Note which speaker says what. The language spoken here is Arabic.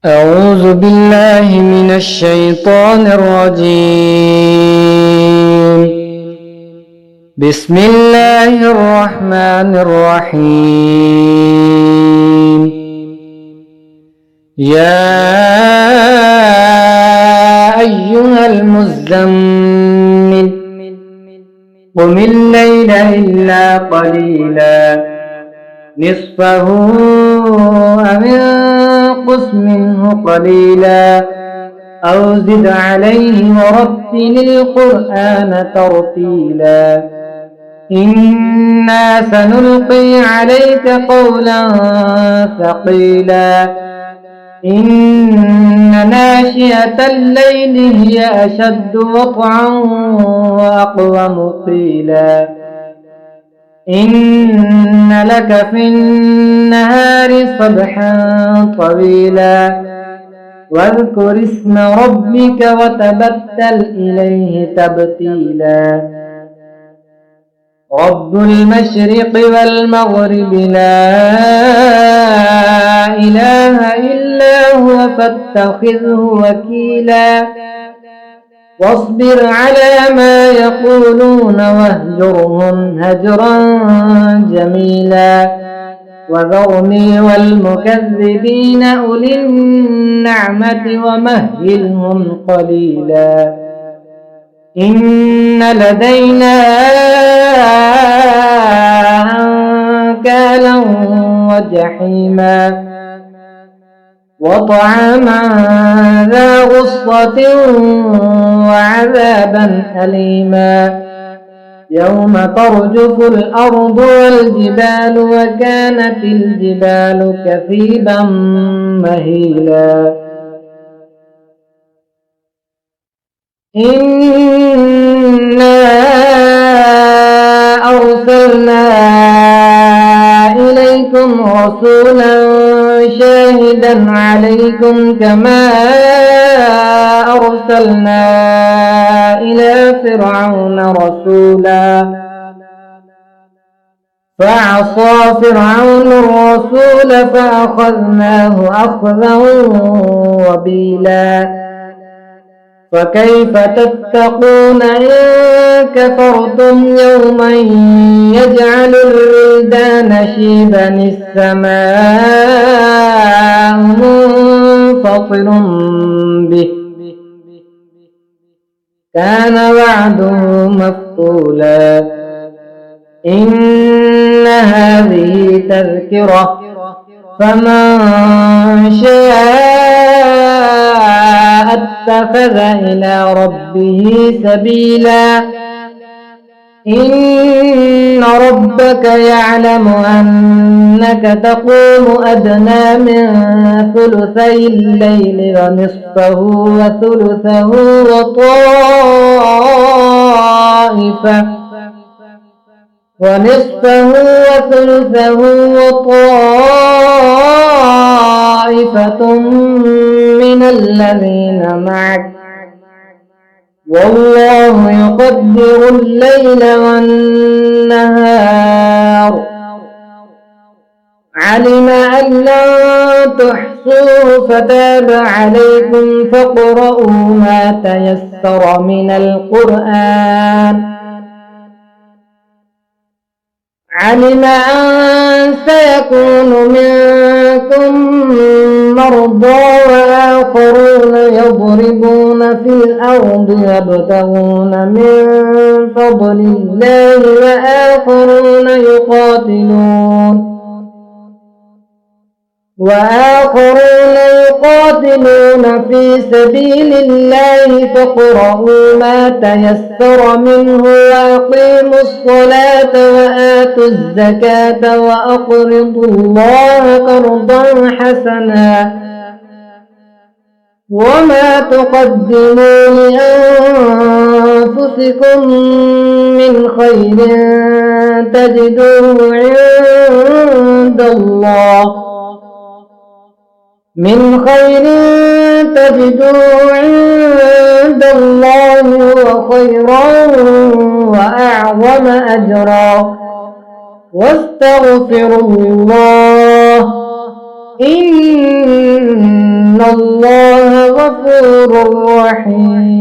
Speaker 1: أعوذ بالله من الشيطان الرجيم. بسم الله الرحمن الرحيم. يا أيها المزمل قم الليل إلا قليلا نصفه أو انقص منه قليلا أو زد عليه ورتل القرآن ترتيلا إنا سنلقي عليك قولا ثقيلا إن ناشئة الليل هي أشد وطئا وأقوم قيلا إن لك في النهار سبحا طويلا واذكر اسم ربك وتبتل إليه تبتيلا رب المشرق والمغرب لا إله إلا هو فاتخذه وكيلا واصبر على ما يقولون واهجرهم هجرا جميلا وذرني والمكذبين أولي النعمة ومهلهم قليلا إن لدينا أنكالا وجحيما وطعاما ذا غصة وعذابا أليما يوم ترجف الأرض والجبال وكانت الجبال كثيبا مهيلا إنا أرسلنا إليكم رسولا شاهدا عليكم كما أرسلنا إلى فرعون رسولا فعصى فرعون الرسول فأخذناه أخذا وبيلا فكيف تتقون إن كفرتم يوما يجعل الولدان شيبا السماء منفطر به كان وعده مفعولا إن هذه تذكرة فمن شاء اتخذ إلى ربه سبيلا إن ربك يعلم أنك تقوم أدنى من ثلثي الليل ونصفه وثلثه وطائفة من الذين معك والله يقدر الليل والنهار علم أن لن تحصوه فتاب عليكم فاقرؤوا ما تيسر من القرآن علم أن سيكون منكم مرضى وآخرون يضربون في الأرض يبتغون من فضل الله وآخرون يقاتلون في سبيل الله فاقرؤوا ما تيسر منه وأقيموا الصلاة وآتوا الزكاة وأقرضوا الله قرضا حسنا وما تقدموا لأنفسكم من خير تجدوه عند الله هو خيرا وأعظم أجرا واستغفروا الله إن غفور رحيم